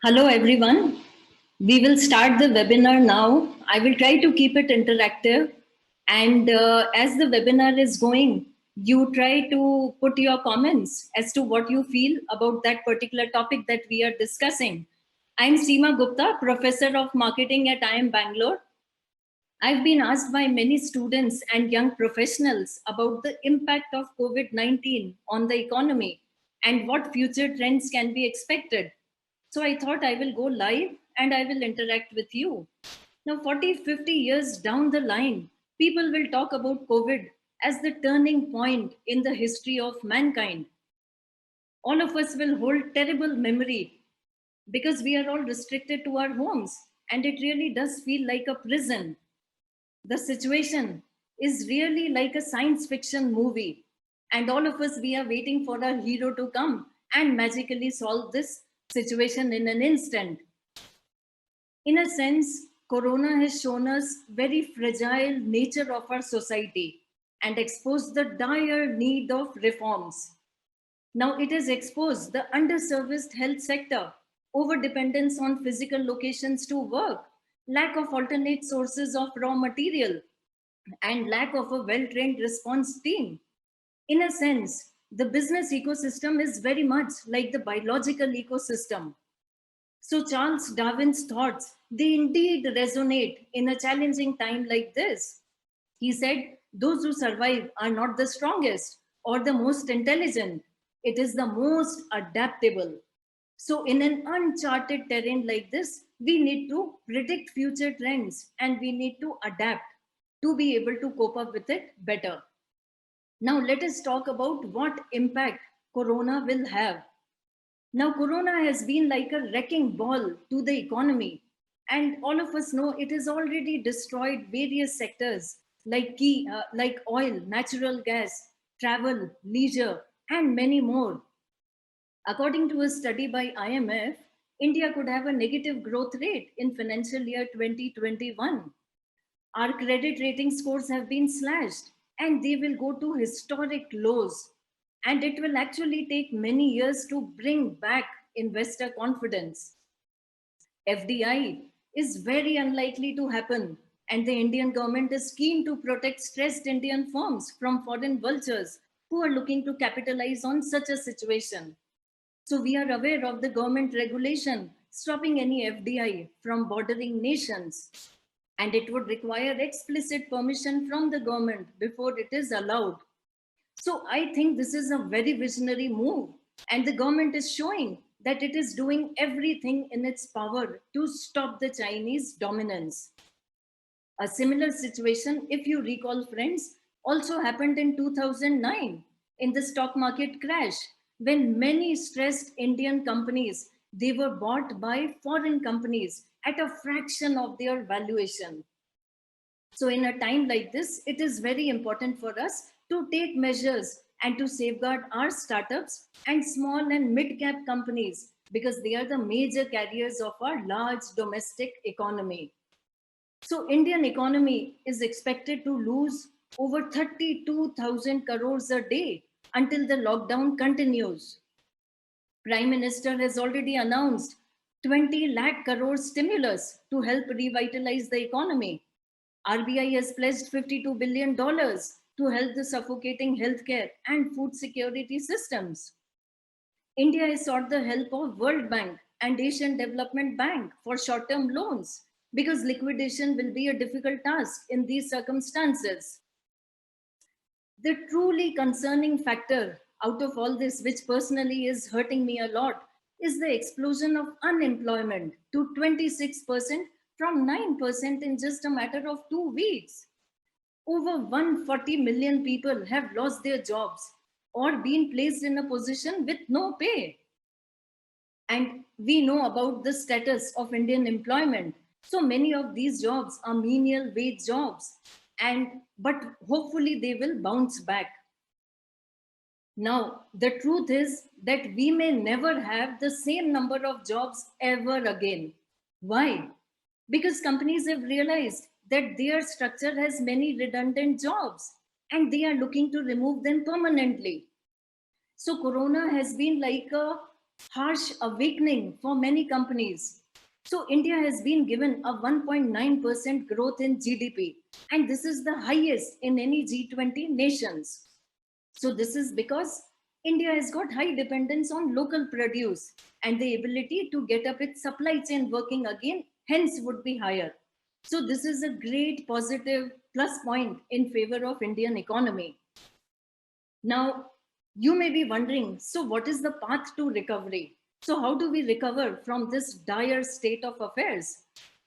Hello, everyone. We will start the webinar now. I will try to keep it interactive. And as the webinar is going, you try to put your comments as to what you feel about that particular topic that we are discussing. I'm Seema Gupta, Professor of Marketing at IIM Bangalore. I've been asked by many students and young professionals about the impact of COVID-19 on the economy and what future trends can be expected. So I thought I will go live and I will interact with you. Now, 40, 50 years down the line, people will talk about COVID as the turning point in the history of mankind. All of us will hold terrible memory because we are all restricted to our homes and it really does feel like a prison. The situation is really like a science fiction movie, and all of us, we are waiting for our hero to come and magically solve this situation in an instant. In a sense, Corona has shown us very fragile nature of our society and exposed the dire need of reforms. Now it has exposed the underserviced health sector, overdependence on physical locations to work, lack of alternate sources of raw material, and lack of a well-trained response team. In a sense, the business ecosystem is very much like the biological ecosystem. So Charles Darwin's thoughts, they indeed resonate in a challenging time like this. He said, those who survive are not the strongest or the most intelligent. It is the most adaptable. So in an uncharted terrain like this, we need to predict future trends and we need to adapt to be able to cope up with it better. Now let us talk about what impact Corona will have. Now, Corona has been like a wrecking ball to the economy. And all of us know it has already destroyed various sectors like oil, natural gas, travel, leisure, and many more. According to a study by IMF, India could have a negative growth rate in financial year 2021. Our credit rating scores have been slashed and they will go to historic lows. And it will actually take many years to bring back investor confidence. FDI is very unlikely to happen, and the Indian government is keen to protect stressed Indian firms from foreign vultures who are looking to capitalize on such a situation. So we are aware of the government regulation stopping any FDI from bordering nations, and it would require explicit permission from the government before it is allowed. So I think this is a very visionary move, and the government is showing that it is doing everything in its power to stop the Chinese dominance. A similar situation, if you recall, friends, also happened in 2009 in the stock market crash when many stressed Indian companies, they were bought by foreign companies at a fraction of their valuation. So in a time like this, it is very important for us to take measures and to safeguard our startups and small and mid-cap companies because they are the major carriers of our large domestic economy. So Indian economy is expected to lose over 32,000 crores a day until the lockdown continues. Prime Minister has already announced 20 lakh crore stimulus to help revitalize the economy. RBI has pledged $52 billion to help the suffocating healthcare and food security systems. India has sought the help of World Bank and Asian Development Bank for short-term loans because liquidation will be a difficult task in these circumstances. The truly concerning factor out of all this, which personally is hurting me a lot, is the explosion of unemployment to 26% from 9% in just a matter of 2 weeks. Over 140 million people have lost their jobs or been placed in a position with no pay. And we know about the status of Indian employment. So many of these jobs are menial wage jobs, but hopefully they will bounce back. Now, the truth is that we may never have the same number of jobs ever again. Why? Because companies have realized that their structure has many redundant jobs and they are looking to remove them permanently. So Corona has been like a harsh awakening for many companies. So India has been given a 1.9% growth in GDP, and this is the highest in any G20 nations. So this is because India has got high dependence on local produce, and the ability to get up its supply chain working again, hence would be higher. So this is a great positive plus point in favor of Indian economy. Now, you may be wondering, so what is the path to recovery? So how do we recover from this dire state of affairs?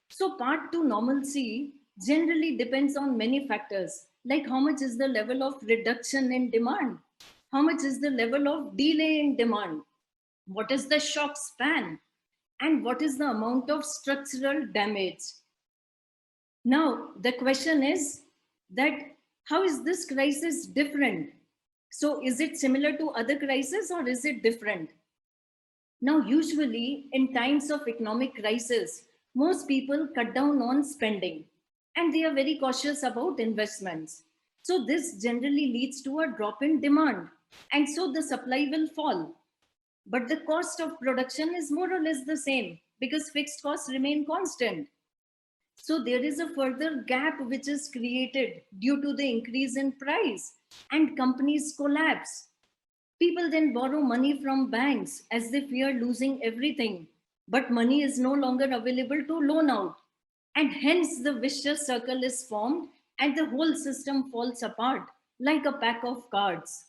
So path to normalcy generally depends on many factors, like how much is the level of reduction in demand? How much is the level of delay in demand? What is the shock span? And what is the amount of structural damage? Now, the question is that how is this crisis different? So is it similar to other crises or is it different? Now, usually in times of economic crisis, most people cut down on spending and they are very cautious about investments. So this generally leads to a drop in demand and so the supply will fall. But the cost of production is more or less the same because fixed costs remain constant. So there is a further gap which is created due to the increase in price and companies collapse. People then borrow money from banks as they fear losing everything, but money is no longer available to loan out. And hence the vicious circle is formed and the whole system falls apart like a pack of cards.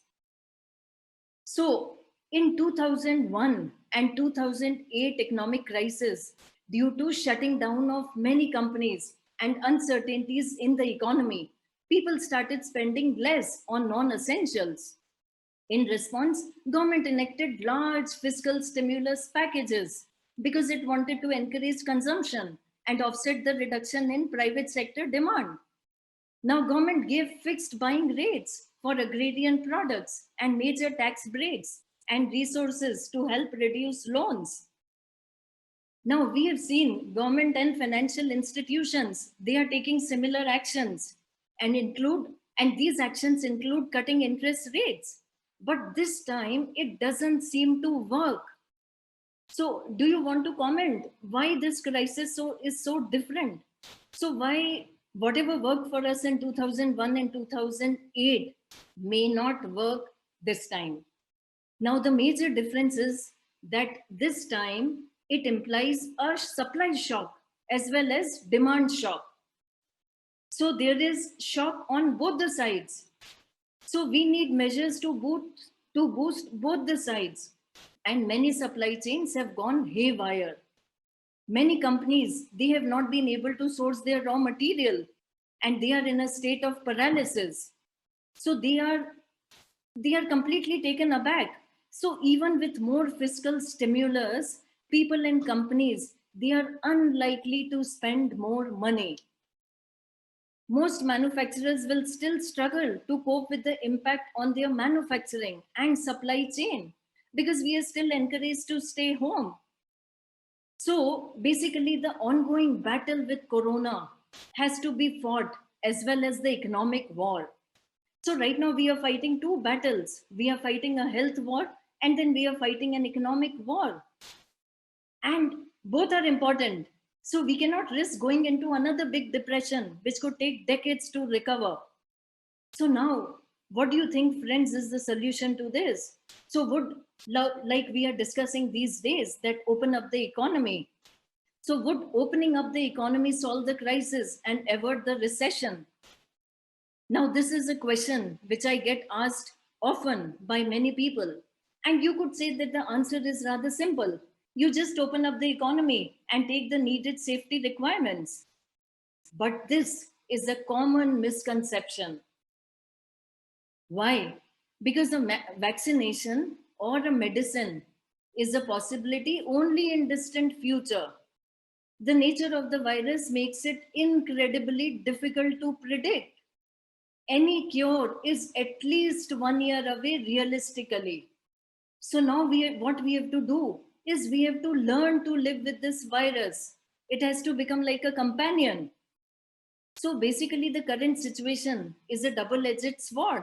So in 2001 and 2008 economic crisis, due to shutting down of many companies and uncertainties in the economy, people started spending less on non-essentials. In response, government enacted large fiscal stimulus packages because it wanted to encourage consumption and offset the reduction in private sector demand. Now government gave fixed buying rates for agrarian products and major tax breaks and resources to help reduce loans. Now we have seen government and financial institutions, they are taking similar actions and these actions include cutting interest rates. But this time it doesn't seem to work. So do you want to comment why this crisis is so different? So why whatever worked for us in 2001 and 2008 may not work this time? Now the major difference is that this time it implies a supply shock as well as demand shock. So there is shock on both the sides. So we need measures to boost both the sides. And many supply chains have gone haywire. Many companies, they have not been able to source their raw material and they are in a state of paralysis. So they are completely taken aback. So even with more fiscal stimulus, people and companies, they are unlikely to spend more money. Most manufacturers will still struggle to cope with the impact on their manufacturing and supply chain because we are still encouraged to stay home. So basically the ongoing battle with corona has to be fought as well as the economic war. So right now we are fighting two battles. We are fighting a health war and then we are fighting an economic war. And both are important. So we cannot risk going into another big depression, which could take decades to recover. So now, what do you think, friends, is the solution to this? So like we are discussing these days, that open up the economy. So would opening up the economy solve the crisis and avert the recession? Now, this is a question which I get asked often by many people. And you could say that the answer is rather simple. You just open up the economy and take the needed safety requirements. But this is a common misconception. Why? Because a vaccination or a medicine is a possibility only in distant future. The nature of the virus makes it incredibly difficult to predict. Any cure is at least 1 year away realistically. So now what we have to do is we have to learn to live with this virus. It has to become like a companion. So basically the current situation is a double-edged sword.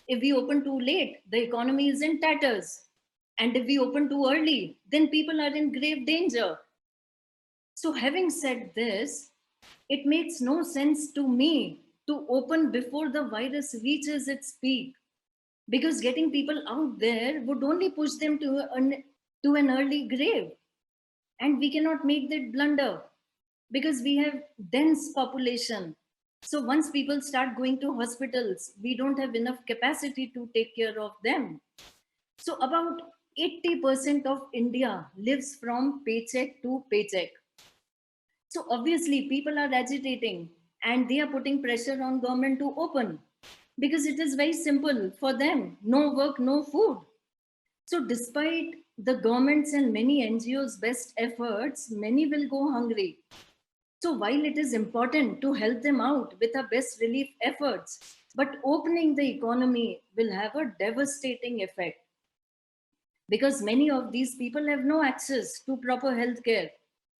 If we open too late, the economy is in tatters. And if we open too early, then people are in grave danger. So having said this, it makes no sense to me to open before the virus reaches its peak, because getting people out there would only push them to an early grave. And we cannot make that blunder because we have dense population. So once people start going to hospitals, we don't have enough capacity to take care of them. So about 80% of India lives from paycheck to paycheck. So obviously people are agitating and they are putting pressure on government to open, because it is very simple for them: no work, no food. So despite the government's and many NGOs' best efforts, many will go hungry. So while it is important to help them out with our best relief efforts, but opening the economy will have a devastating effect, because many of these people have no access to proper health care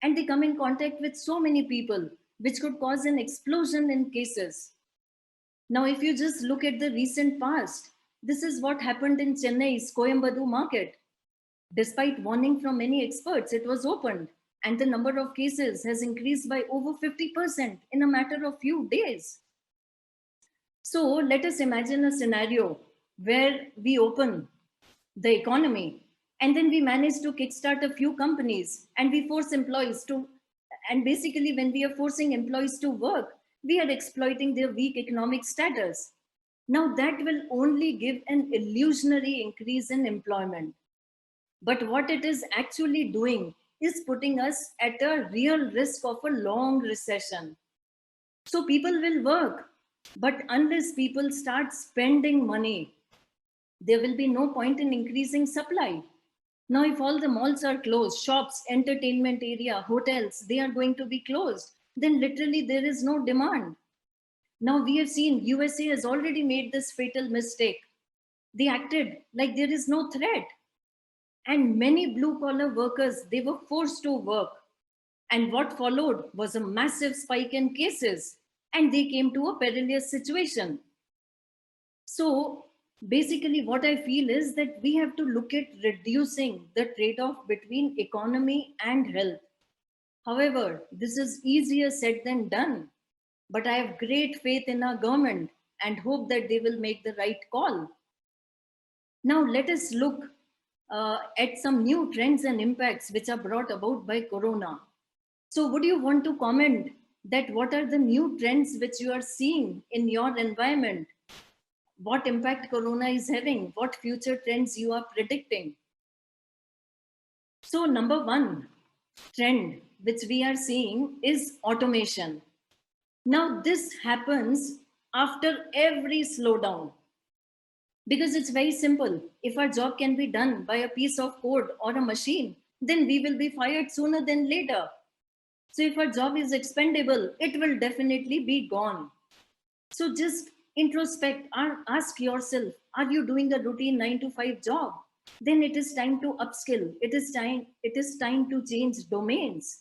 and they come in contact with so many people, which could cause an explosion in cases. Now, if you just look at the recent past, this is what happened in Chennai's Coimbatore market. Despite warning from many experts, it was opened, and the number of cases has increased by over 50% in a matter of few days. So let us imagine a scenario where we open the economy and then we manage to kickstart a few companies and we force employees to, and basically when we are forcing employees to work, we are exploiting their weak economic status. Now that will only give an illusionary increase in employment, but what it is actually doing is putting us at a real risk of a long recession. So people will work, but unless people start spending money, there will be no point in increasing supply. Now, if all the malls are closed, shops, entertainment area, hotels, they are going to be closed, then literally there is no demand. Now we have seen USA has already made this fatal mistake. They acted like there is no threat. And many blue collar workers, they were forced to work. And what followed was a massive spike in cases, and they came to a perilous situation. So basically, what I feel is that we have to look at reducing the trade off between economy and health. However, this is easier said than done. But I have great faith in our government and hope that they will make the right call. Now, let us look at some new trends and impacts which are brought about by Corona. So, would you want to comment that what are the new trends which you are seeing in your environment? What impact Corona is having? What future trends you are predicting? So, number one trend which we are seeing is automation. Now, this happens after every slowdown because it's very simple. If our job can be done by a piece of code or a machine, then we will be fired sooner than later. So if our job is expendable, it will definitely be gone. So just introspect, ask yourself, are you doing a routine 9 to 5 job? Then it is time to upskill. It is time to change domains.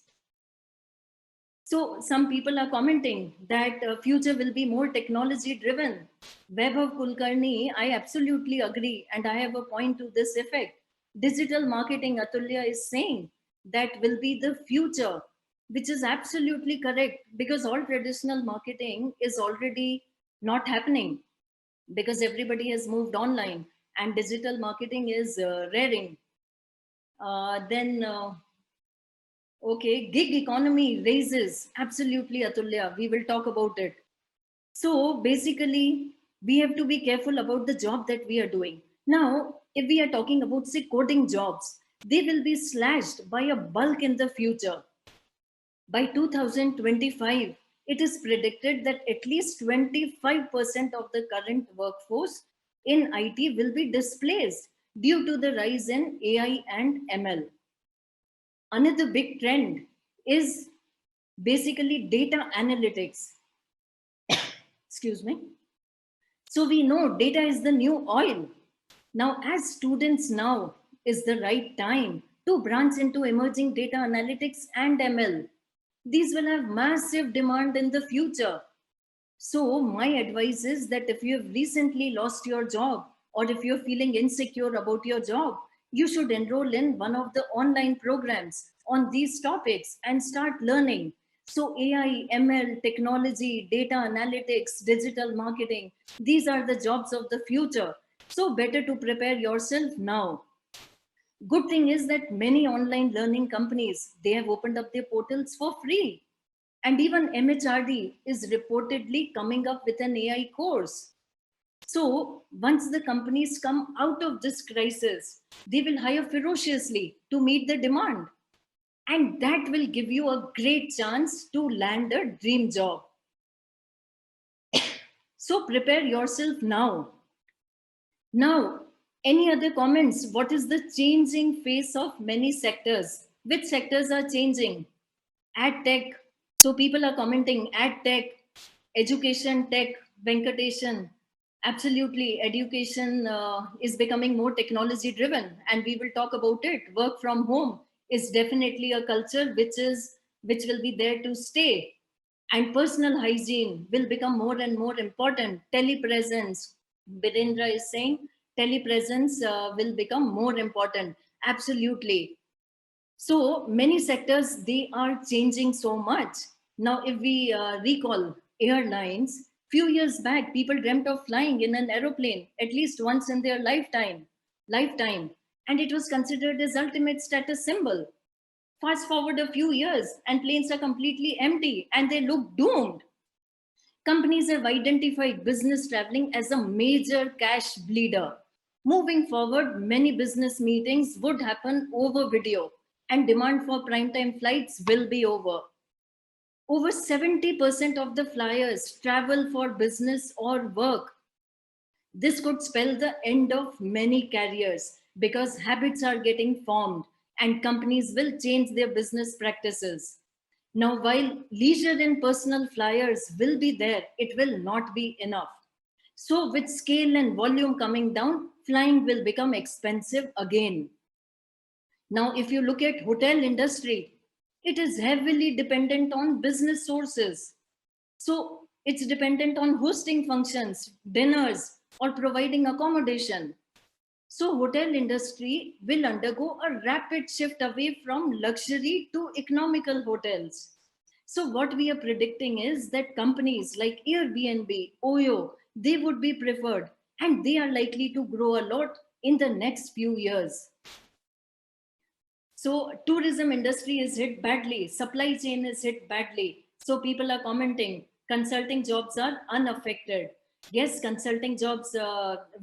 So some people are commenting that future will be more technology driven. Vaibhav Kulkarni, I absolutely agree, and I have a point to this effect. Digital marketing, Atulya is saying, that will be the future, which is absolutely correct, because all traditional marketing is already not happening because everybody has moved online and digital marketing is raring. Then Okay, gig economy raises. Absolutely, Atulya. We will talk about it. So basically, we have to be careful about the job that we are doing. Now, if we are talking about, say, coding jobs, they will be slashed by a bulk in the future. By 2025, it is predicted that at least 25% of the current workforce in IT will be displaced due to the rise in AI and ML. Another big trend is basically data analytics. Excuse me. So we know data is the new oil. Now, as students now is the right time to branch into emerging data analytics and ML. These will have massive demand in the future. So my advice is that if you have recently lost your job or if you're feeling insecure about your job, you should enroll in one of the online programs on these topics and start learning. So AI, ML, technology, data analytics, digital marketing, these are the jobs of the future. So better to prepare yourself now. Good thing is that many online learning companies, they have opened up their portals for free. And even MHRD is reportedly coming up with an AI course. So once the companies come out of this crisis, they will hire ferociously to meet the demand. And that will give you a great chance to land a dream job. So prepare yourself now. Now, any other comments? What is the changing face of many sectors? Which sectors are changing? Ad tech. So people are commenting ad tech, education tech, Venkatation. Absolutely, education is becoming more technology driven, and we will talk about it. Work from home is definitely a culture which will be there to stay, and personal hygiene will become more and more important. Telepresence, Birendra is saying, telepresence will become more important. Absolutely. So many sectors, they are changing so much. Now, if we recall airlines, few years back, people dreamt of flying in an aeroplane at least once in their lifetime, and it was considered as ultimate status symbol. Fast forward a few years, and planes are completely empty, and they look doomed. Companies have identified business traveling as a major cash bleeder. Moving forward, many business meetings would happen over video, and demand for prime-time flights will be over. Over 70% of the flyers travel for business or work. This could spell the end of many careers because habits are getting formed and companies will change their business practices. Now, while leisure and personal flyers will be there, it will not be enough. So, with scale and volume coming down, flying will become expensive again. Now, if you look at hotel industry, it is heavily dependent on business sources. So it's dependent on hosting functions, dinners, or providing accommodation. So hotel industry will undergo a rapid shift away from luxury to economical hotels. So what we are predicting is that companies like Airbnb, Oyo, they would be preferred and they are likely to grow a lot in the next few years. So tourism industry is hit badly, supply chain is hit badly. So people are commenting, consulting jobs are unaffected. Yes, consulting jobs,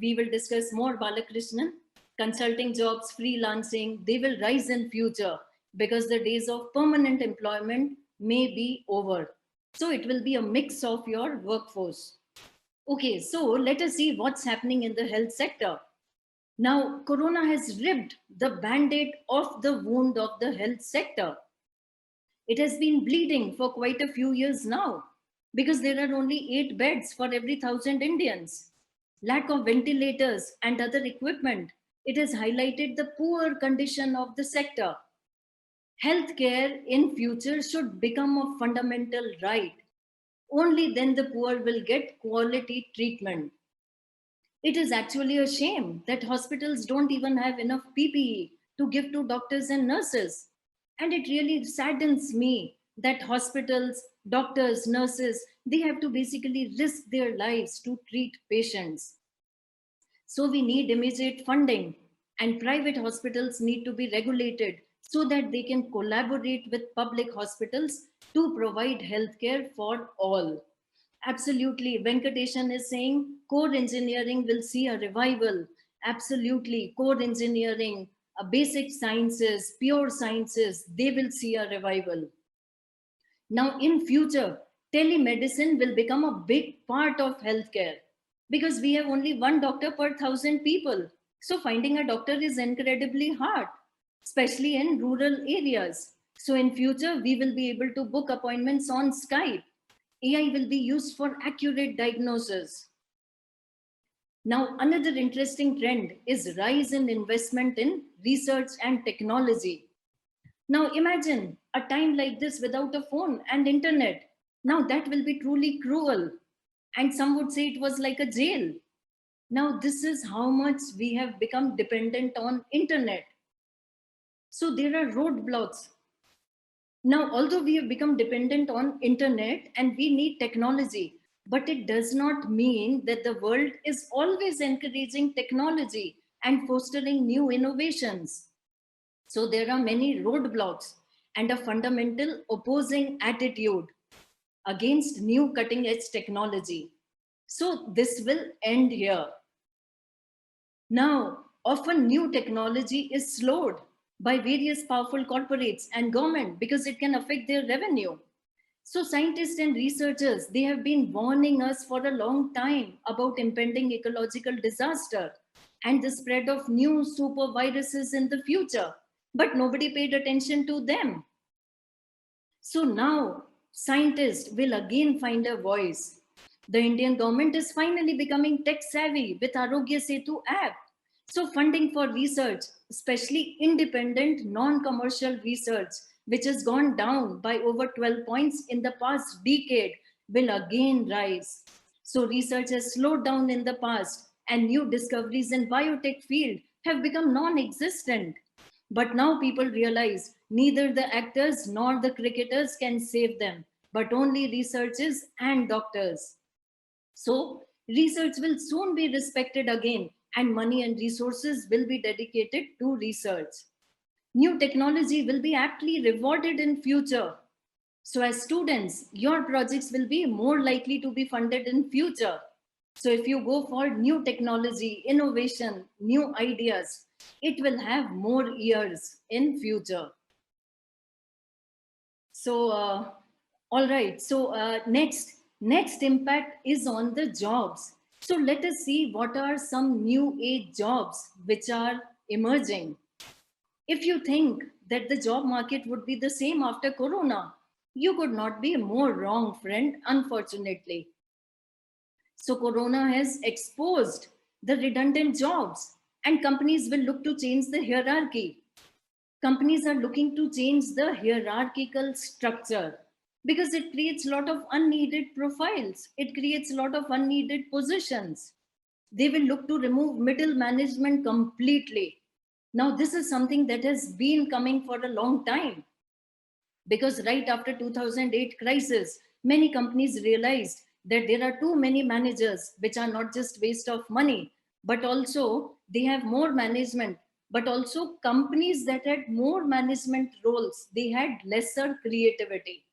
we will discuss more, Balakrishnan. Consulting jobs, freelancing, they will rise in future because the days of permanent employment may be over. So it will be a mix of your workforce. Okay, so let us see what's happening in the health sector. Now, Corona has ripped the band-aid off the wound of the health sector. It has been bleeding for quite a few years now because there are only 8 beds for every 1,000 Indians. Lack of ventilators and other equipment. It has highlighted the poor condition of the sector. Healthcare in future should become a fundamental right. Only then the poor will get quality treatment. It is actually a shame that hospitals don't even have enough PPE to give to doctors and nurses. And it really saddens me that hospitals, doctors, nurses, they have to basically risk their lives to treat patients. So we need immediate funding, and private hospitals need to be regulated so that they can collaborate with public hospitals to provide healthcare for all. Absolutely. Venkatesan is saying core engineering will see a revival. Absolutely. Core engineering, basic sciences, pure sciences, they will see a revival. Now, in future, telemedicine will become a big part of healthcare because we have only one doctor per 1,000 people. So finding a doctor is incredibly hard, especially in rural areas. So in future, we will be able to book appointments on Skype. AI will be used for accurate diagnosis. Now, another interesting trend is rise in investment in research and technology. Now, imagine a time like this without a phone and internet. Now, that will be truly cruel. And some would say it was like a jail. Now, this is how much we have become dependent on internet. So there are roadblocks. Now, although we have become dependent on internet and we need technology, but it does not mean that the world is always encouraging technology and fostering new innovations. So there are many roadblocks and a fundamental opposing attitude against new cutting edge technology. So this will end here. Now, often new technology is slowed by various powerful corporates and government because it can affect their revenue. So scientists and researchers, they have been warning us for a long time about impending ecological disaster and the spread of new super viruses in the future, but nobody paid attention to them. So now scientists will again find a voice. The Indian government is finally becoming tech savvy with Arogya Setu app. So funding for research, especially independent non-commercial research, which has gone down by over 12 points in the past decade, will again rise. So research has slowed down in the past and new discoveries in biotech field have become non-existent. But now people realize neither the actors nor the cricketers can save them, but only researchers and doctors. So, research will soon be respected again, and money and resources will be dedicated to research. New technology will be aptly rewarded in future. So, as students, your projects will be more likely to be funded in future. So, if you go for new technology, innovation, new ideas, it will have more years in future. So, all right. So, next impact is on the jobs. So, let us see what are some new age jobs which are emerging. If you think that the job market would be the same after Corona, you could not be more wrong, friend, unfortunately. So, Corona has exposed the redundant jobs, and companies will look to change the hierarchy. Companies are looking to change the hierarchical structure because it creates a lot of unneeded profiles. It creates a lot of unneeded positions. They will look to remove middle management completely. Now, this is something that has been coming for a long time because right after 2008 crisis, many companies realized that there are too many managers which are not just waste of money, but also they have more management, but also companies that had more management roles, they had lesser creativity,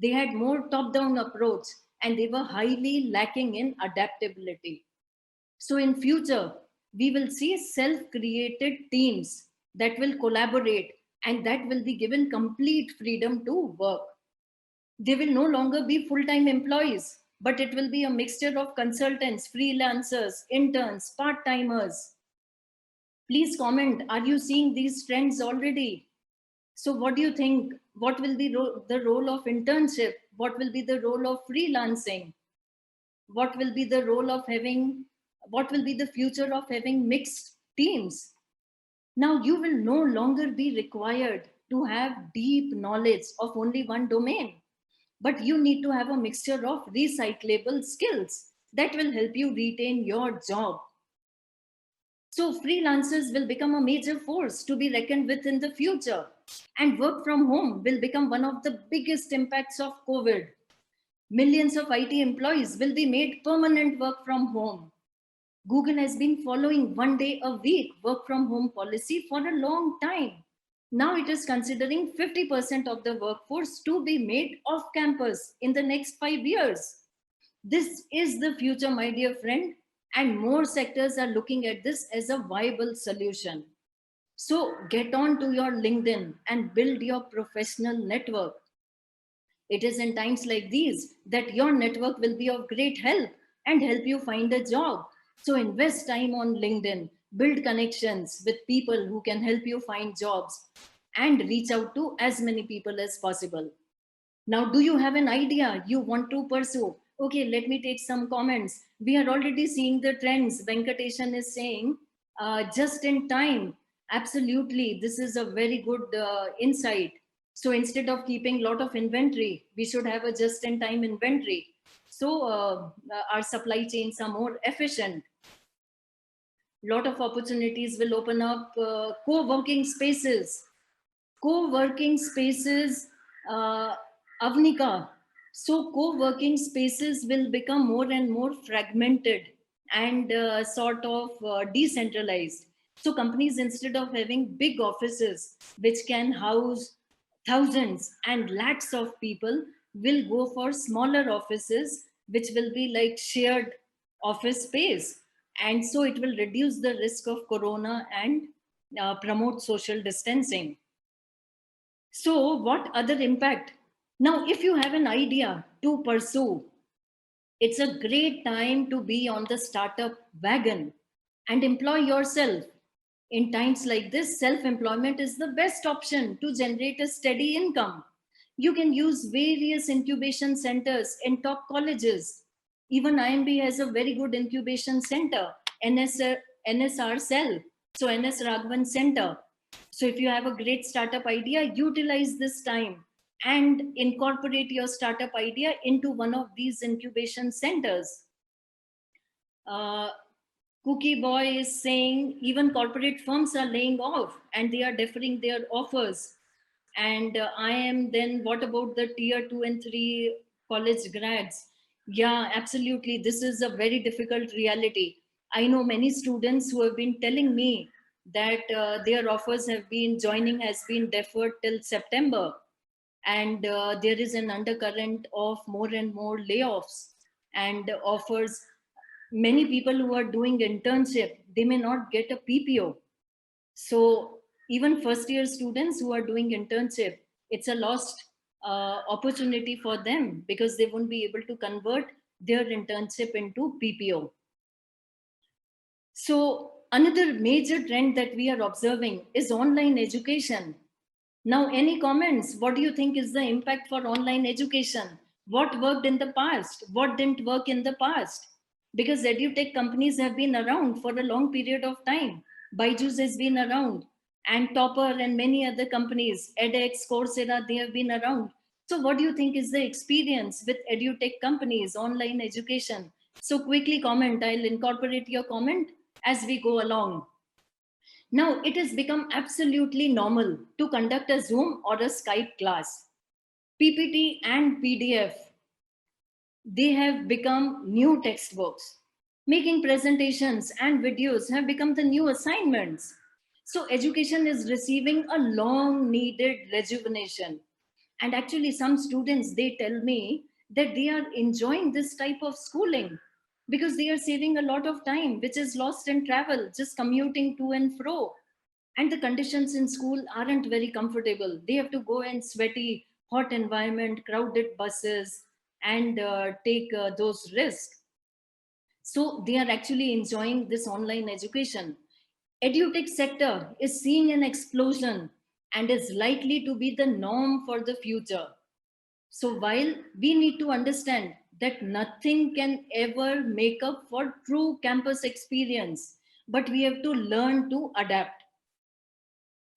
they had more top down approach, and they were highly lacking in adaptability. So in future, we will see self-created teams that will collaborate and that will be given complete freedom to work. They will no longer be full-time employees, but it will be a mixture of consultants, freelancers, interns, part-timers. Please comment, are you seeing these trends already? So what do you think? What will be the role of internship? What will be the role of freelancing? What will be the role of having, what will be the future of having mixed teams? Now you will no longer be required to have deep knowledge of only one domain, but you need to have a mixture of recyclable skills that will help you retain your job. So freelancers will become a major force to be reckoned with in the future, and work from home will become one of the biggest impacts of COVID. Millions of IT employees will be made permanent work from home. Google has been following 1 day a week work from home policy for a long time. Now it is considering 50% of the workforce to be made off campus in the next 5 years. This is the future, my dear friend, and more sectors are looking at this as a viable solution. So get on to your LinkedIn and build your professional network. It is in times like these that your network will be of great help and help you find a job. So invest time on LinkedIn, build connections with people who can help you find jobs, and reach out to as many people as possible. Now, do you have an idea you want to pursue? Okay, let me take some comments. We are already seeing the trends. Venkateshan is saying, just in time. Absolutely, this is a very good insight. So instead of keeping a lot of inventory, we should have a just in time inventory. So our supply chains are more efficient. Lot of opportunities will open up. Co-working spaces, co-working spaces, uh, Avnika. So co-working spaces will become more and more fragmented and sort of decentralized. So companies, instead of having big offices which can house thousands and lakhs of people, will go for smaller offices which will be like shared office space. And so it will reduce the risk of corona and promote social distancing. So, what other impact? Now, if you have an idea to pursue, it's a great time to be on the startup wagon and employ yourself. In times like this, self employment is the best option to generate a steady income. You can use various incubation centers in top colleges. Even IMB has a very good incubation center, NSR Cell, so NS Raghavan Center. So if you have a great startup idea, utilize this time and incorporate your startup idea into one of these incubation centers. Uh, Cookie Boy is saying even corporate firms are laying off and they are deferring their offers. And I am then, what about the tier 2 and 3 college grads? Yeah, absolutely. This is a very difficult reality. I know many students who have been telling me that their offers have been, joining has been deferred till September. And there is an undercurrent of more and more layoffs and offers. Many people who are doing internship, they may not get a PPO. So even first year students who are doing internship, it's a lost opportunity for them because they won't be able to convert their internship into PPO. So another major trend that we are observing is online education. Now, any comments? What do you think is the impact for online education? What worked in the past? What didn't work in the past? Because edutech companies have been around for a long period of time. Byju's has been around, and Topper and many other companies, edX, Coursera, they have been around. So, what do you think is the experience with edutech companies, online education? So, quickly comment. I'll incorporate your comment as we go along. Now, it has become absolutely normal to conduct a Zoom or a Skype class. PPT and PDF, they have become new textbooks. Making presentations and videos have become the new assignments. So, education is receiving a long needed rejuvenation. And actually, some students, they tell me that they are enjoying this type of schooling because they are saving a lot of time, which is lost in travel, just commuting to and fro. And the conditions in school aren't very comfortable. They have to go in sweaty hot environment, crowded buses, and take those risks. So they are actually enjoying this online education. Edutech sector is seeing an explosion and is likely to be the norm for the future. So while we need to understand that nothing can ever make up for true campus experience, but we have to learn to adapt.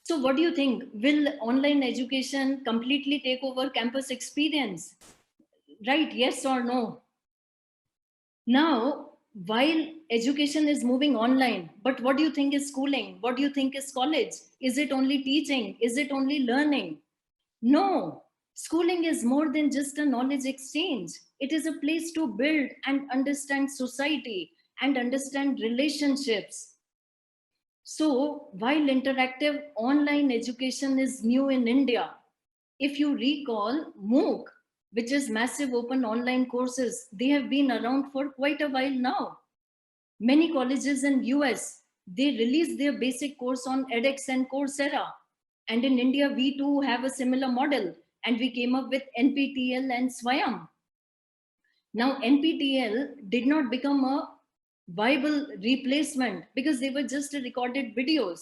So, what do you think? Will online education completely take over campus experience? Right? Yes or no? Now, while education is moving online, but what do you think is schooling? What do you think is college? Is it only teaching? Is it only learning? No. Schooling is more than just a knowledge exchange. It is a place to build and understand society and understand relationships. So, while interactive online education is new in India, if you recall MOOC, which is massive open online courses, they have been around for quite a while now. Many colleges in US, they release their basic course on edX and Coursera. And in India, we too have a similar model, and we came up with NPTEL and Swayam. Now, NPTEL did not become a viable replacement because they were just recorded videos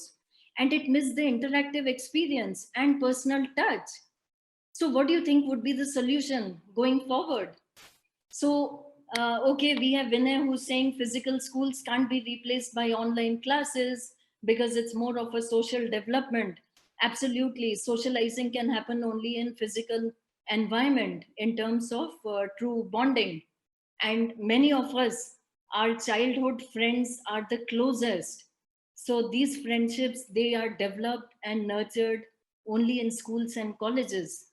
and it missed the interactive experience and personal touch. So, what do you think would be the solution going forward? So, okay, we have Vinay who's saying physical schools can't be replaced by online classes because it's more of a social development. Absolutely, socializing can happen only in physical environment in terms of true bonding. And many of us, our childhood friends are the closest. So these friendships, they are developed and nurtured only in schools and colleges.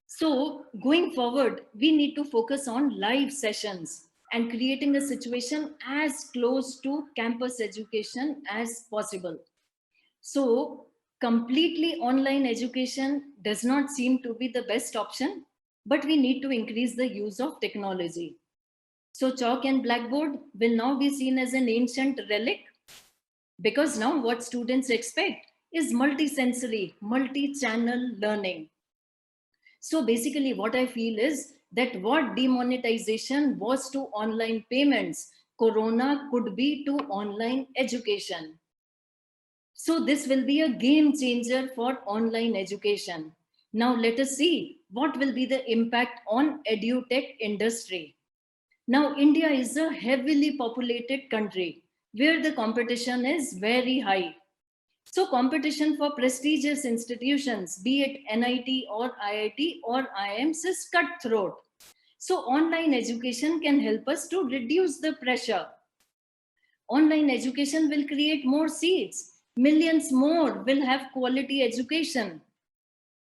So going forward, we need to focus on live sessions and creating a situation as close to campus education as possible. So completely online education does not seem to be the best option, but we need to increase the use of technology. So chalk and blackboard will now be seen as an ancient relic, because now what students expect is multi-sensory, multi-channel learning. So basically what I feel is that what demonetization was to online payments, Corona could be to online education. So this will be a game changer for online education. Now let us see what will be the impact on edutech industry. Now India is a heavily populated country where the competition is very high. So competition for prestigious institutions, be it NIT or IIT or IIMs, is cutthroat. So online education can help us to reduce the pressure. Online education will create more seats. Millions more will have quality education.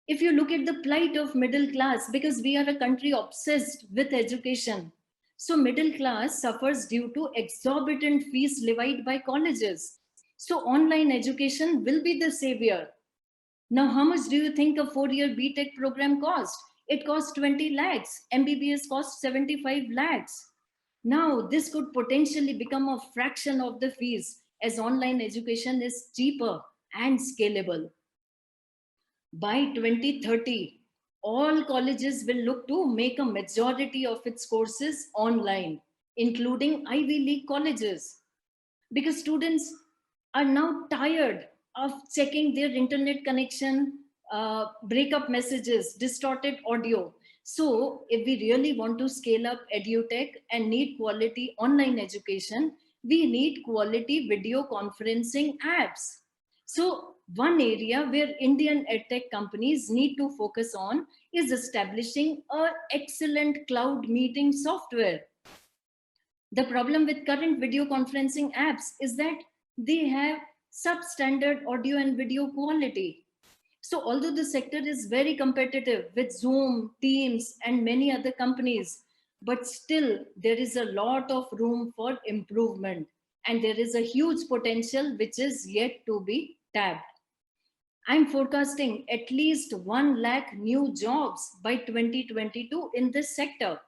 If you look at the plight of middle class, because we are a country obsessed with education, so middle class suffers due to exorbitant fees levied by colleges. So online education will be the savior. Now, how much do you think a 4-year BTech program cost? It costs 20 lakhs. MBBS costs 75 lakhs. Now, this could potentially become a fraction of the fees as online education is cheaper and scalable. By 2030, all colleges will look to make a majority of its courses online, including Ivy League colleges, because students are now tired of checking their internet connection, breakup messages, distorted audio. So if we really want to scale up edutech and need quality online education, we need quality video conferencing apps. So one area where Indian edtech companies need to focus on is establishing an excellent cloud meeting software. The problem with current video conferencing apps is that they have substandard audio and video quality. So although the sector is very competitive with Zoom, Teams, and many other companies, but still there is a lot of room for improvement, and there is a huge potential which is yet to be tapped. I'm forecasting at least 1 lakh new jobs by 2022 in this sector.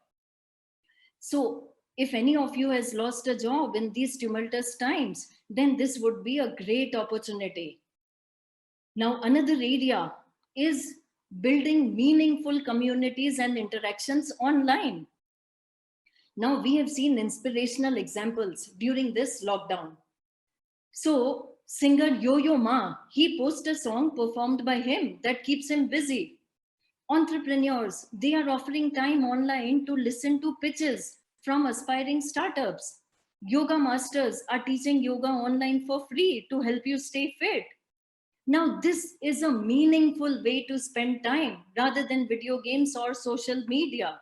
So if any of you has lost a job in these tumultuous times, then this would be a great opportunity. Now, another area is building meaningful communities and interactions online. Now, we have seen inspirational examples during this lockdown. So, singer Yo-Yo Ma, he posted a song performed by him that keeps him busy. Entrepreneurs, they are offering time online to listen to pitches from aspiring startups. Yoga masters are teaching yoga online for free to help you stay fit. Now, this is a meaningful way to spend time rather than video games or social media.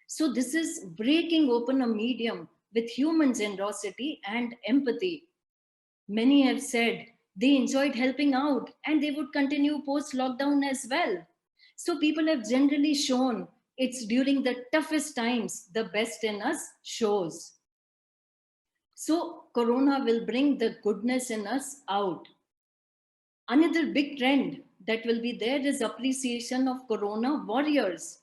So, this is breaking open a medium with human generosity and empathy. Many have said they enjoyed helping out and they would continue post lockdown as well. So, people have generally shown it's during the toughest times the best in us shows. So, Corona will bring the goodness in us out. Another big trend that will be there is appreciation of Corona warriors.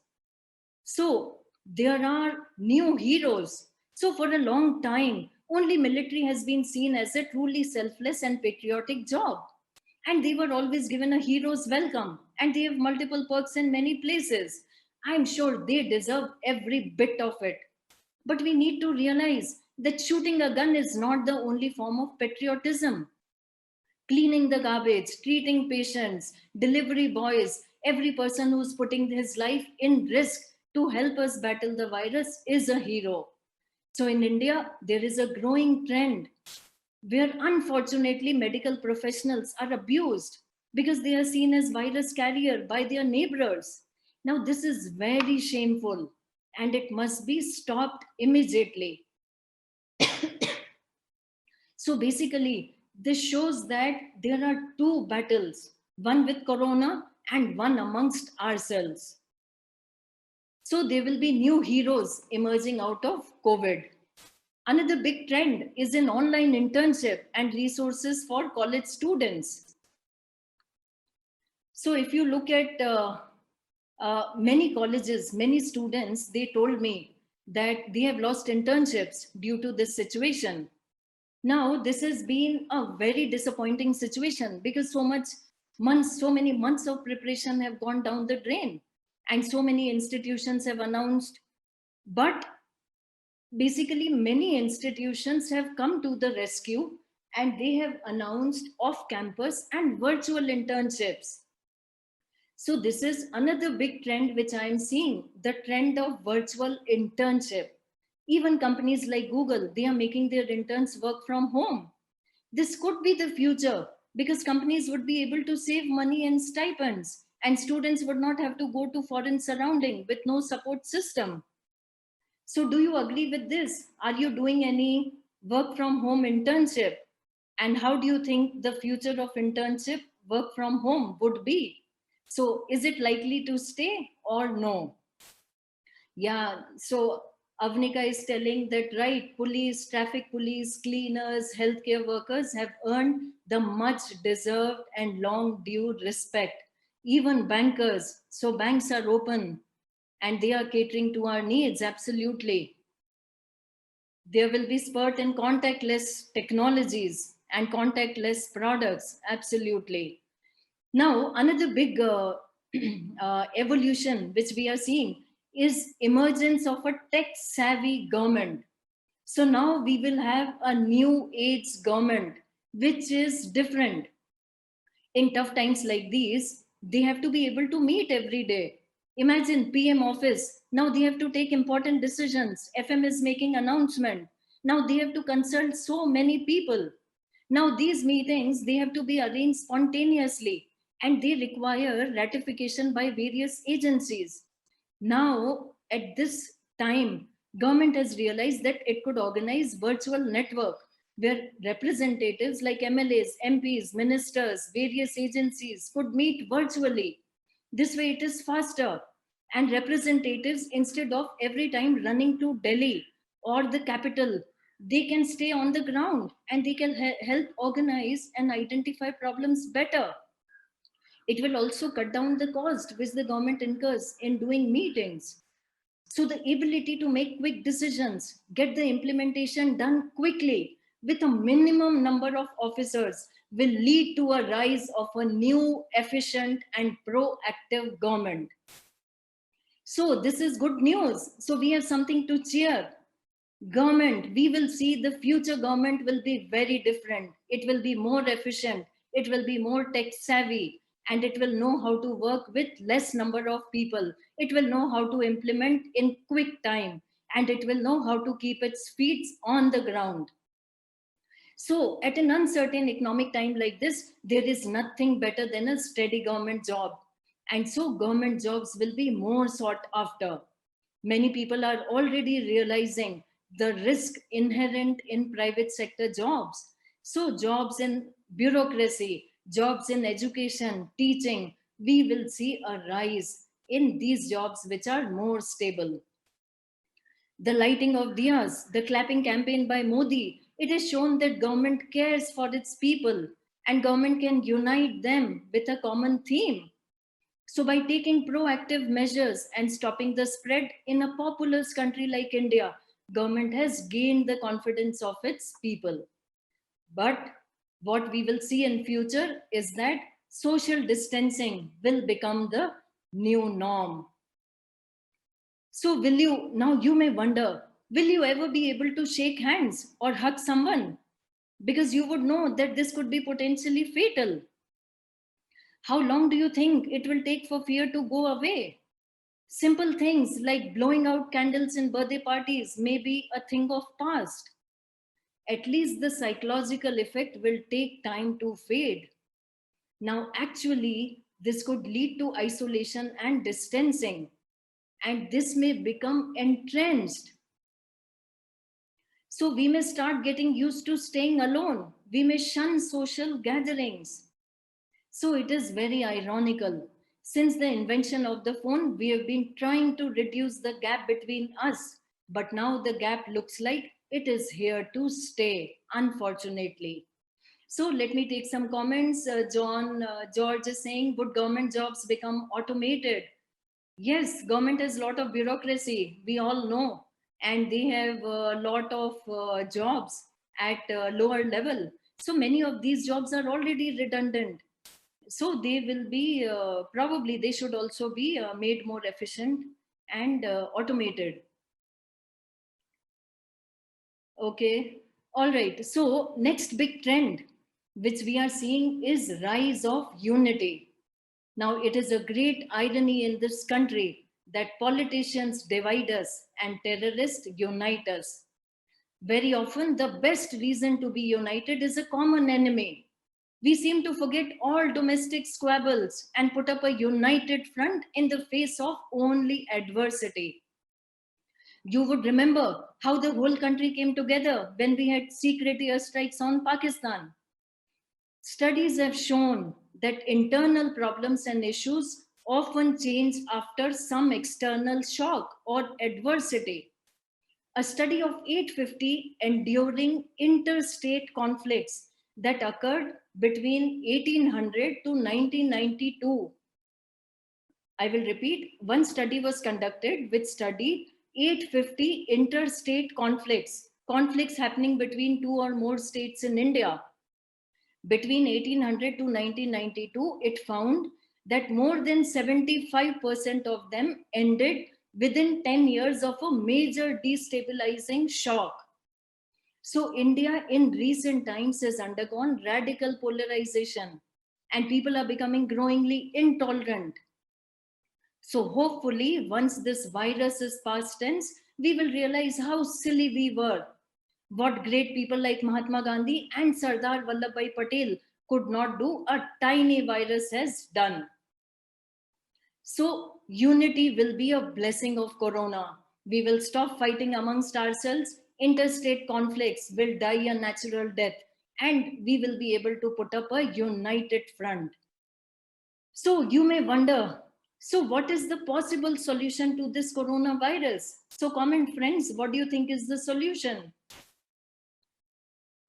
So there are new heroes. So for a long time, only military has been seen as a truly selfless and patriotic job. And they were always given a hero's welcome. And they have multiple perks in many places. I'm sure they deserve every bit of it. But we need to realize that shooting a gun is not the only form of patriotism. Cleaning the garbage, treating patients, delivery boys, every person who's putting his life in risk to help us battle the virus is a hero. So in India, there is a growing trend where unfortunately medical professionals are abused because they are seen as virus carrier by their neighbors. Now this is very shameful and it must be stopped immediately. So basically, this shows that there are two battles, one with corona and one amongst ourselves. So there will be new heroes emerging out of COVID. Another big trend is in online internship and resources for college students. So if you look at many colleges, many students, they told me that they have lost internships due to this situation. Now, this has been a very disappointing situation because so many months of preparation have gone down the drain, and so many institutions have announced. But basically, many institutions have come to the rescue and they have announced off campus and virtual internships. So this is another big trend which I am seeing, the trend of virtual internship. Even companies like Google, they are making their interns work from home. This could be the future because companies would be able to save money and stipends, and students would not have to go to foreign surrounding with no support system. So do you agree with this? Are you doing any work from home internship? And how do you think the future of internship work from home would be? So is it likely to stay or no? Yeah, so Avnika is telling that, right, police, traffic police, cleaners, healthcare workers have earned the much deserved and long due respect. Even bankers, so banks are open and they are catering to our needs, absolutely. There will be spurt in contactless technologies and contactless products, absolutely. Now, another big evolution which we are seeing is emergence of a tech-savvy government. So now we will have a new age government, which is different. In tough times like these, they have to be able to meet every day. Imagine PM office. Now they have to take important decisions. FM is making announcement. Now they have to consult so many people. Now these meetings, they have to be arranged spontaneously and they require ratification by various agencies. Now, at this time, government has realized that it could organize virtual network where representatives like MLAs, MPs, ministers, various agencies could meet virtually. This way it is faster. And representatives, instead of every time running to Delhi or the capital, they can stay on the ground and they can help organize and identify problems better. It will also cut down the cost which the government incurs in doing meetings. So the ability to make quick decisions, get the implementation done quickly with a minimum number of officers will lead to a rise of a new, efficient and proactive government. So this is good news. So we have something to cheer. Government, we will see the future government will be very different. It will be more efficient. It will be more tech savvy and it will know how to work with less number of people. It will know how to implement in quick time and it will know how to keep its feet on the ground. So at an uncertain economic time like this, there is nothing better than a steady government job. And so government jobs will be more sought after. Many people are already realizing the risk inherent in private sector jobs. So jobs in bureaucracy, jobs in education, teaching, we will see a rise in these jobs which are more stable. The lighting of diyas, the clapping campaign by Modi, it has shown that government cares for its people and government can unite them with a common theme. So by taking proactive measures and stopping the spread in a populous country like India, government has gained the confidence of its people. But what we will see in future is that social distancing will become the new norm. So now you may wonder, will you ever be able to shake hands or hug someone? Because you would know that this could be potentially fatal. How long do you think it will take for fear to go away? Simple things like blowing out candles in birthday parties may be a thing of past. At least the psychological effect will take time to fade. Now, actually, this could lead to isolation and distancing, and this may become entrenched. So we may start getting used to staying alone. We may shun social gatherings. So it is very ironical. Since the invention of the phone, we have been trying to reduce the gap between us. But now the gap looks like it is here to stay, unfortunately. So let me take some comments. George is saying, would government jobs become automated? Yes, government has a lot of bureaucracy, we all know, and they have a lot of jobs at lower level. So many of these jobs are already redundant. So they will be, probably they should also be made more efficient and automated. Okay, all right. So next big trend which we are seeing is rise of unity. Now, it is a great irony in this country that politicians divide us and terrorists unite us. Very often, the best reason to be united is a common enemy. We seem to forget all domestic squabbles and put up a united front in the face of only adversity. You would remember how the whole country came together when we had secret airstrikes on Pakistan. Studies have shown that internal problems and issues often change after some external shock or adversity. A study of 850 enduring interstate conflicts that occurred between 1800 to 1992. I will repeat, one study was conducted which studied 850 interstate conflicts happening between two or more states in India. Between 1800 to 1992, it found that more than 75% of them ended within 10 years of a major destabilizing shock. So India in recent times has undergone radical polarization and people are becoming growingly intolerant. So hopefully once this virus is past tense, we will realize how silly we were. What great people like Mahatma Gandhi and Sardar Vallabhbhai Patel could not do, a tiny virus has done. So unity will be a blessing of Corona. We will stop fighting amongst ourselves. Interstate conflicts will die a natural death and we will be able to put up a united front. So you may wonder, so what is the possible solution to this coronavirus? So comment friends, what do you think is the solution?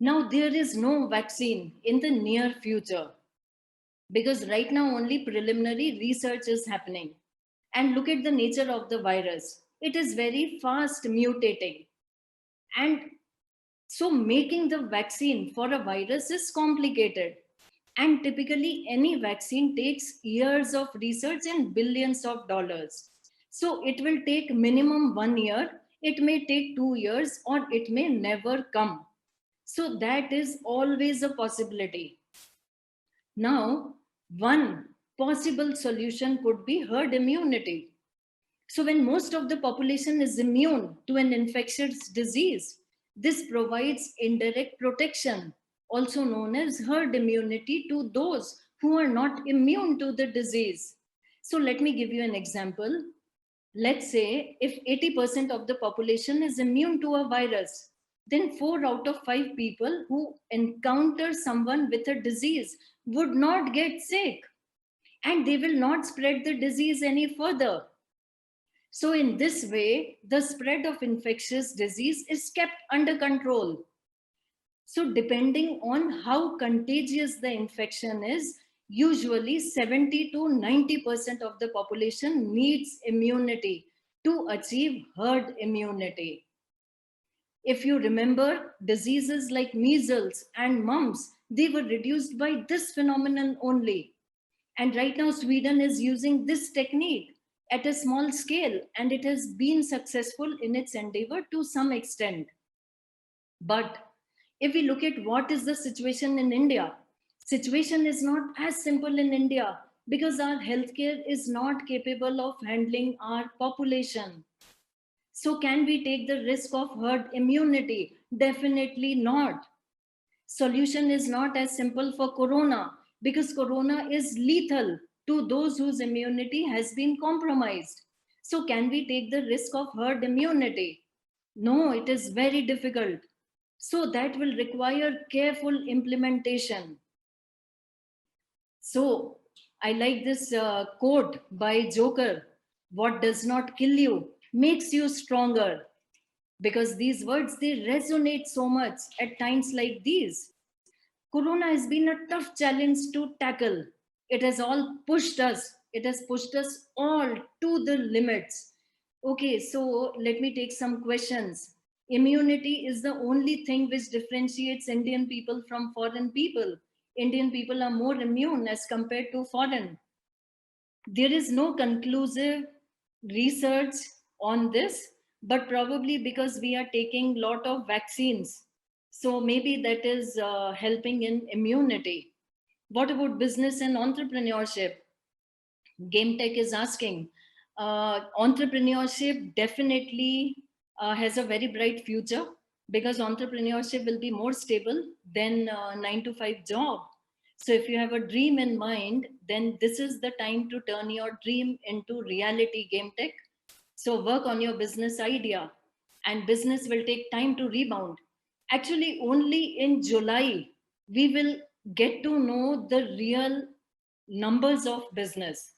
Now, there is no vaccine in the near future because right now only preliminary research is happening. And look at the nature of the virus. It is very fast mutating. And so making the vaccine for a virus is complicated. And typically any vaccine takes years of research and billions of dollars. So it will take minimum 1 year, it may take 2 years, or it may never come. So that is always a possibility. Now, one possible solution could be herd immunity. So when most of the population is immune to an infectious disease, this provides indirect protection, also known as herd immunity, to those who are not immune to the disease. So let me give you an example. Let's say if 80% of the population is immune to a virus, then 4 out of 5 people who encounter someone with a disease would not get sick and they will not spread the disease any further. So in this way, the spread of infectious disease is kept under control. So depending on how contagious the infection is, usually 70 to 90% of the population needs immunity to achieve herd immunity. If you remember, diseases like measles and mumps, they were reduced by this phenomenon only. And right now, Sweden is using this technique at a small scale, and it has been successful in its endeavor to some extent. But if we look at what is the situation in India, situation is not as simple in India because our healthcare is not capable of handling our population. So can we take the risk of herd immunity? Definitely not. Solution is not as simple for corona because corona is lethal to those whose immunity has been compromised. So can we take the risk of herd immunity? No, it is very difficult. So that will require careful implementation. So I like this quote by Joker: what does not kill you makes you stronger. Because these words, they resonate so much at times like these. Corona has been a tough challenge to tackle. It has all pushed us. It has pushed us all to the limits. Okay, so let me take some questions. Immunity is the only thing which differentiates Indian people from foreign people. Indian people are more immune as compared to foreign. There is no conclusive research on this, but probably because we are taking lot of vaccines, so maybe that is helping in immunity. What about business and entrepreneurship? Game Tech is asking. Entrepreneurship definitely has a very bright future, because entrepreneurship will be more stable than 9 to 5 job. So if you have a dream in mind, then this is the time to turn your dream into reality. Game Tech. So work on your business idea, and business will take time to rebound. Actually, only in July we will get to know the real numbers of business,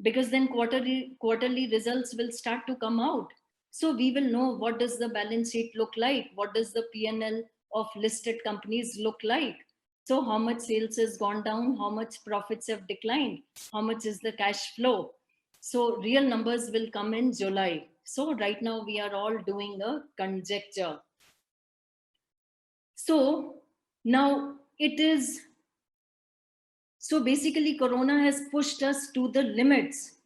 because then quarterly results will start to come out. So we will know what does the balance sheet look like, what does the P&L of listed companies look like. So how much sales has gone down, how much profits have declined, how much is the cash flow. So real numbers will come in July. So right now we are all doing a conjecture. So now it is, so basically Corona has pushed us to the limits.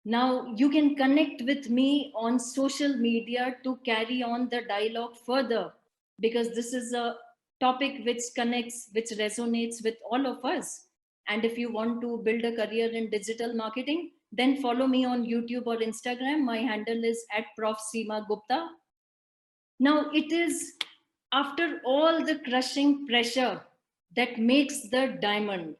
Now you can connect with me on social media to carry on the dialogue further, because this is a topic which connects, which resonates with all of us. And if you want to build a career in digital marketing, then follow me on YouTube or Instagram. My handle is @Prof. Seema Gupta. Now it is after all the crushing pressure that makes the diamond.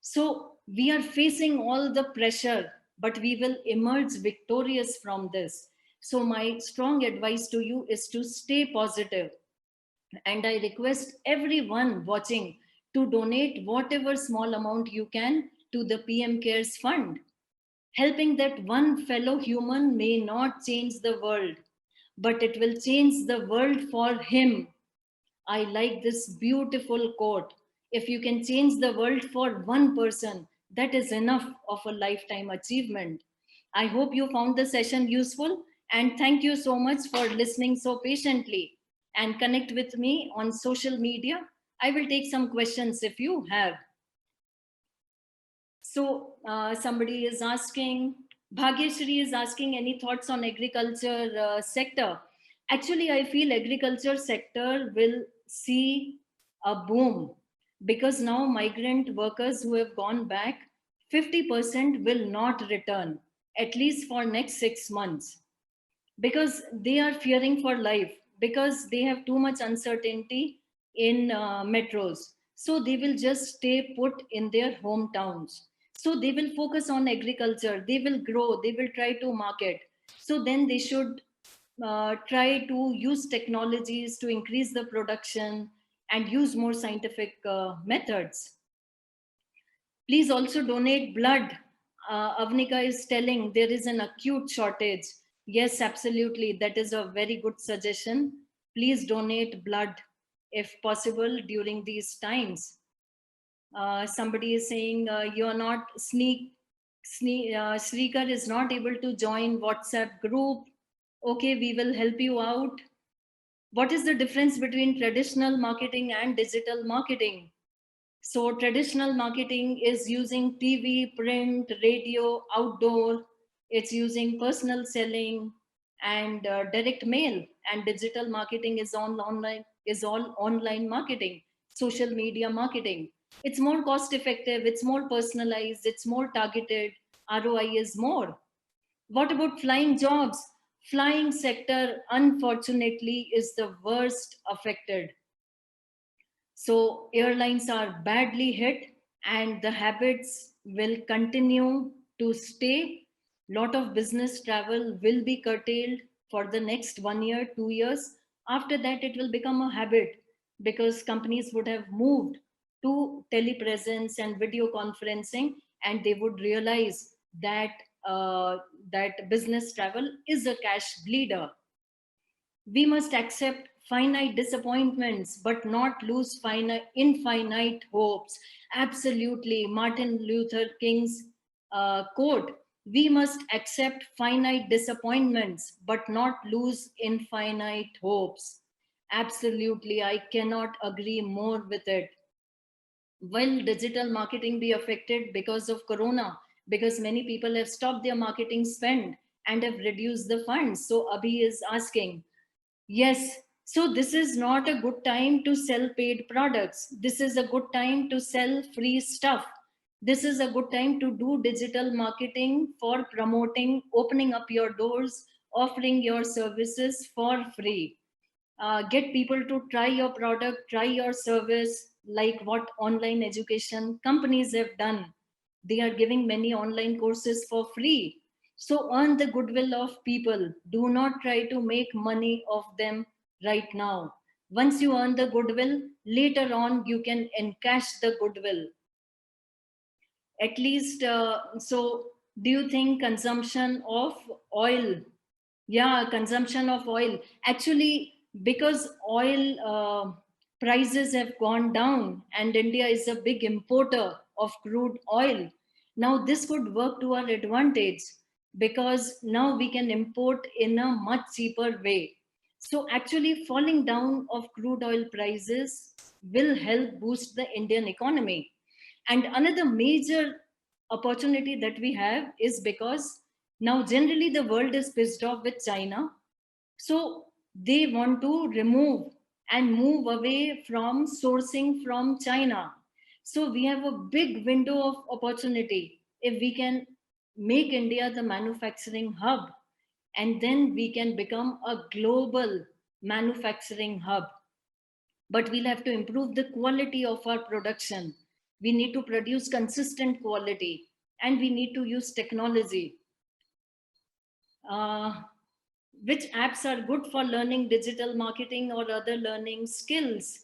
So we are facing all the pressure, but we will emerge victorious from this. So my strong advice to you is to stay positive. And I request everyone watching to donate whatever small amount you can to the PM Cares Fund. Helping that one fellow human may not change the world, but it will change the world for him. I like this beautiful quote. If you can change the world for one person, that is enough of a lifetime achievement. I hope you found the session useful, and thank you so much for listening so patiently. And connect with me on social media. I will take some questions if you have. So somebody is asking, Bhagyashri is asking, any thoughts on agriculture sector? Actually, I feel agriculture sector will see a boom, because now migrant workers who have gone back, 50% will not return, at least for next 6 months, because they are fearing for life, because they have too much uncertainty in metros. So they will just stay put in their hometowns. So they will focus on agriculture, they will grow, they will try to market. So then they should try to use technologies to increase the production and use more scientific methods. Please also donate blood. Avnika is telling there is an acute shortage. Yes, absolutely. That is a very good suggestion. Please donate blood if possible during these times. Somebody is saying you're not Srikar is not able to join WhatsApp group. Okay, we will help you out. What is the difference between traditional marketing and digital marketing? So traditional marketing is using TV, print, radio, outdoor. It's using personal selling and direct mail. And digital marketing is all online marketing, social media marketing. It's more cost effective. It's more personalized. It's more targeted. ROI is more. What about flying jobs? Flying sector, unfortunately, is the worst affected. So airlines are badly hit, and the habits will continue to stay. Lot of business travel will be curtailed for the next 1 year, 2 years. After that, it will become a habit because companies would have moved to telepresence and video conferencing, and they would realize that that business travel is a cash bleeder. We must accept finite disappointments but not lose infinite hopes. Absolutely, Martin Luther King's quote: we must accept finite disappointments but not lose infinite hopes. Absolutely, I cannot agree more with it. Will digital marketing be affected because of corona? Because many people have stopped their marketing spend and have reduced the funds. So Abhi is asking, yes. So this is not a good time to sell paid products. This is a good time to sell free stuff. This is a good time to do digital marketing for promoting, opening up your doors, offering your services for free. Get people to try your product, try your service, like what online education companies have done. They are giving many online courses for free. So earn the goodwill of people. Do not try to make money of them right now. Once you earn the goodwill, later on you can encash the goodwill. At least, so do you think consumption of oil? Yeah, consumption of oil. Actually, because oil prices have gone down and India is a big importer of crude oil, now this would work to our advantage because now we can import in a much cheaper way. So actually, falling down of crude oil prices will help boost the Indian economy. And another major opportunity that we have is because now generally the world is pissed off with China. So they want to remove and move away from sourcing from China. So we have a big window of opportunity if we can make India the manufacturing hub, and then we can become a global manufacturing hub. But we'll have to improve the quality of our production. We need to produce consistent quality, and we need to use technology. Uh, which apps are good for learning digital marketing or other learning skills?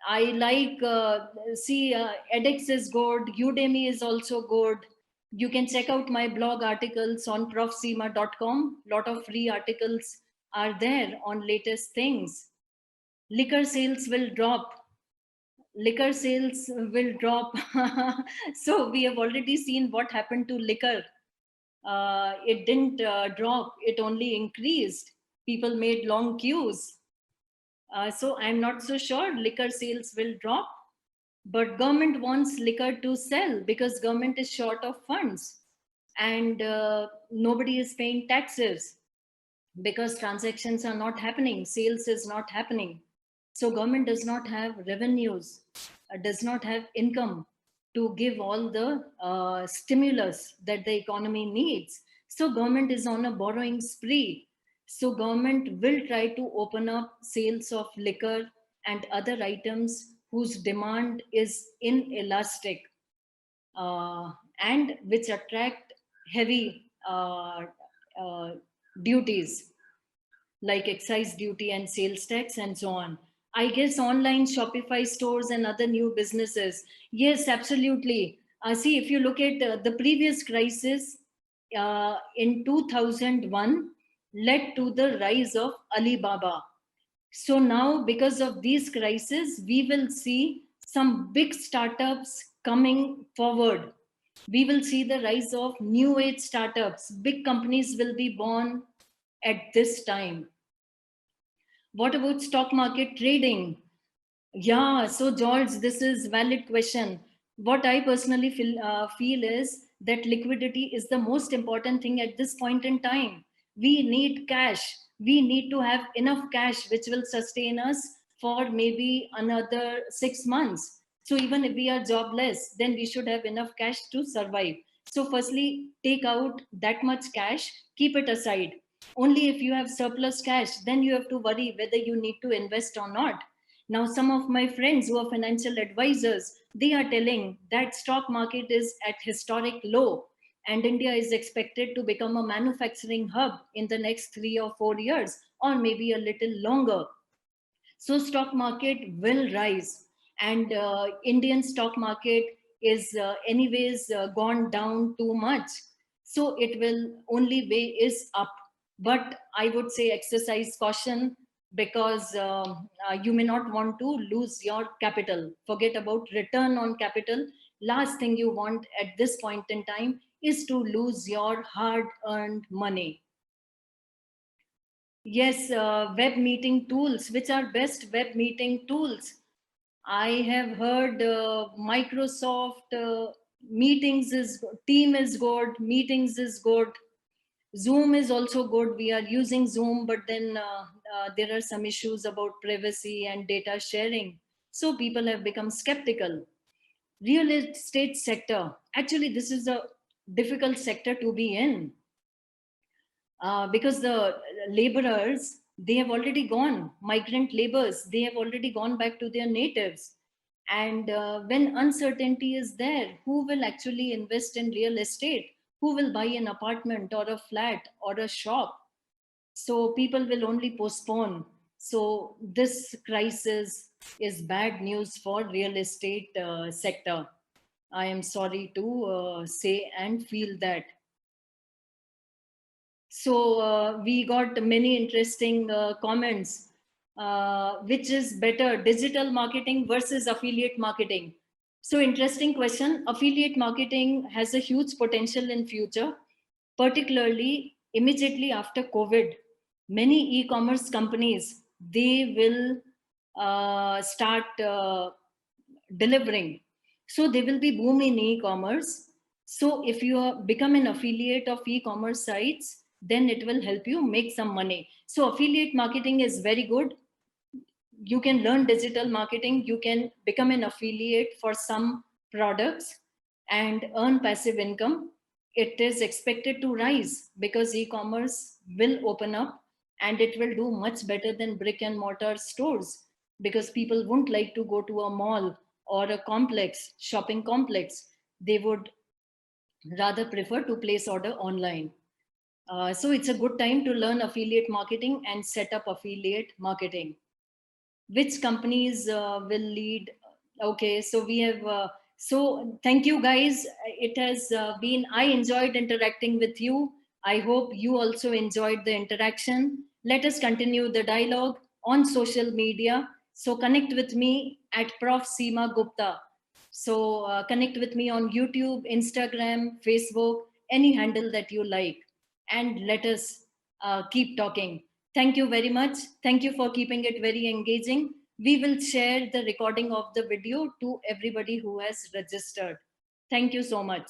I like, edX is good, Udemy is also good. You can check out my blog articles on profseema.com. Lot of free articles are there on latest things. Liquor sales will drop. Liquor sales will drop. So we have already seen what happened to liquor. It didn't drop, it only increased. People made long queues. So I'm not so sure liquor sales will drop, but government wants liquor to sell because government is short of funds, and nobody is paying taxes because transactions are not happening, sales is not happening. So government does not have revenues, does not have income to give all the stimulus that the economy needs. So government is on a borrowing spree. So government will try to open up sales of liquor and other items whose demand is inelastic, and which attract heavy duties like excise duty and sales tax and so on. I guess online Shopify stores and other new businesses. Yes, absolutely. See, if you look at the previous crisis in 2001, led to the rise of Alibaba. So now, because of these crises, we will see some big startups coming forward. We will see the rise of new age startups. Big companies will be born at this time. What about stock market trading? Yeah, so George, this is valid question. What I personally feel is that liquidity is the most important thing at this point in time. We need cash. We need to have enough cash which will sustain us for maybe another 6 months. So even if we are jobless, then we should have enough cash to survive. So firstly, take out that much cash, keep it aside. Only if you have surplus cash, then you have to worry whether you need to invest or not. Now, some of my friends who are financial advisors, they are telling that stock market is at historic low and India is expected to become a manufacturing hub in the next 3 or 4 years. or maybe a little longer. So stock market will rise, and Indian stock market is anyways gone down too much. So it will only way is up. But I would say exercise caution, because you may not want to lose your capital. Forget about return on capital. Last thing you want at this point in time is to lose your hard earned money. Yes, web meeting tools. Which are best web meeting tools? I have heard Microsoft meetings is team is good, meetings is good. Zoom is also good. We are using Zoom, but then there are some issues about privacy and data sharing. So people have become skeptical. Real estate sector. Actually, this is a difficult sector to be in, because the laborers, they have already gone, migrant laborers, they have already gone back to their natives. And when uncertainty is there, who will actually invest in real estate? Who will buy an apartment or a flat or a shop? So people will only postpone. So this crisis is bad news for real estate sector. I am sorry to say and feel that. So we got many interesting comments. Which is better, digital marketing versus affiliate marketing? So interesting question. Affiliate marketing has a huge potential in future, particularly immediately after COVID. Many e-commerce companies, they will start delivering. So there will be boom in e-commerce. So if you become an affiliate of e-commerce sites, then it will help you make some money. So affiliate marketing is very good. You can learn digital marketing. You can become an affiliate for some products and earn passive income. It is expected to rise because e-commerce will open up, and it will do much better than brick and mortar stores, because people won't like to go to a mall or a complex, shopping complex. They would rather prefer to place order online. So it's a good time to learn affiliate marketing and set up affiliate marketing. Which companies will lead? Okay, so we have so thank you guys. It has been, I enjoyed interacting with you. I hope you also enjoyed the interaction. Let us continue the dialogue on social media. So connect with me at Prof Seema Gupta. So connect with me on YouTube, Instagram, Facebook, any handle that you like, and let us keep talking. Thank you very much. Thank you for keeping it very engaging. We will share the recording of the video to everybody who has registered. Thank you so much.